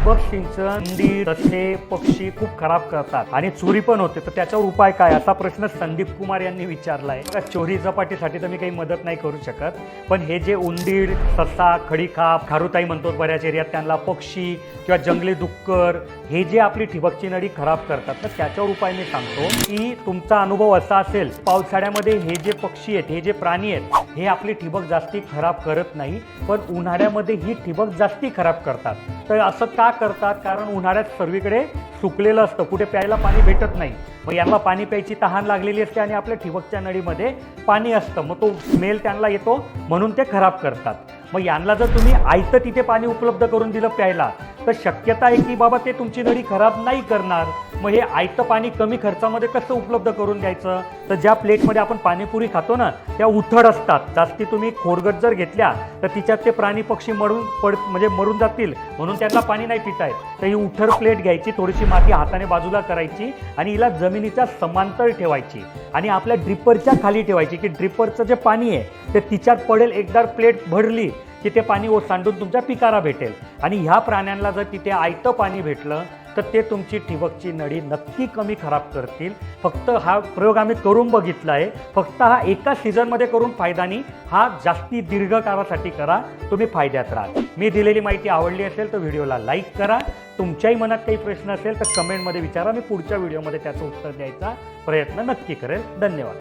ठिबक सिंचन अंडी, ससे, पक्षी खूप खराब करतात आणि चोरी पण होते, तर त्याच्यावर उपाय काय असा प्रश्न संदीप कुमार यांनी विचारलाय. बघा, चोरी झपाटीसाठी तर मी काही मदत नाही करू शकत, पण हे जे उंदीर, ससा, खडीखाप, खारुताई म्हणतो बऱ्याच एरियात त्यांना, पक्षी किंवा जंगली डुक्कर हे जे आपली ठिबकची नळी खराब करतात, तर त्याच्यावर उपाय मी सांगतो की तुमचा अनुभव असा असेल, पावसाळ्यामध्ये हे जे पक्षी आहेत, हे जे प्राणी आहेत, हे आपली ठिबक जास्ती खराब करत नाही, पण उन्हाळ्यामध्ये ही ठिबक जास्ती खराब करतात. तर असं का करतात? कारण उन्हाळ्यात सर्वीकडे सुकलेलं असतं, कुठे प्यायला पाणी भेटत नाही, मग यांना पाणी प्यायची तहान लागलेली असते आणि आपल्या ठिबकच्या नळीमध्ये पाणी असतं, मग तो स्मेल त्यांना येतो, म्हणून ते खराब करतात. मग यांना जर तुम्ही आयतं तिथे पाणी उपलब्ध करून दिलं प्यायला, तर शक्यता आहे की बाबा ते तुमची नळी खराब नाही करणार. मग हे आयतं पाणी कमी खर्चामध्ये कसं उपलब्ध करून द्यायचं? तर ज्या प्लेटमध्ये आपण पाणीपुरी खातो ना, त्या उथळ असतात, जास्ती तुम्ही खोरगट जर घेतल्या तर तिच्यात ते प्राणी पक्षी मरून जातील, म्हणून त्यांना पाणी नाही पिता येत. तर ही उथळ प्लेट घ्यायची, थोडीशी माती हाताने बाजूला करायची आणि हिला जमिनीच्या समांतर ठेवायची आणि आपल्या ड्रिपरच्या खाली ठेवायची, की ड्रिपरचं जे पाणी आहे ते तिच्यात पडेल. एकदा प्लेट भरली की ते पाणी सांडून तुमच्या पिकाला भेटेल. आणि ह्या प्राण्यांना जर तिथे आयतं पाणी भेटलं तर ते तुमची ठिबकची नळी नक्की कमी खराब करतील. फक्त हा प्रयोग आम्ही करून बघितला आहे, फक्त हा एका सीझनमध्ये करून फायदा नाही, हा जास्ती दीर्घकाळासाठी करा, तुम्ही फायद्यात राहा. मी दिलेली माहिती आवडली असेल तर व्हिडिओला लाईक करा. तुमच्याही मनात काही प्रश्न असेल तर कमेंटमध्ये विचारा, मी पुढच्या व्हिडिओमध्ये त्याचं उत्तर द्यायचा प्रयत्न नक्की करेल. धन्यवाद.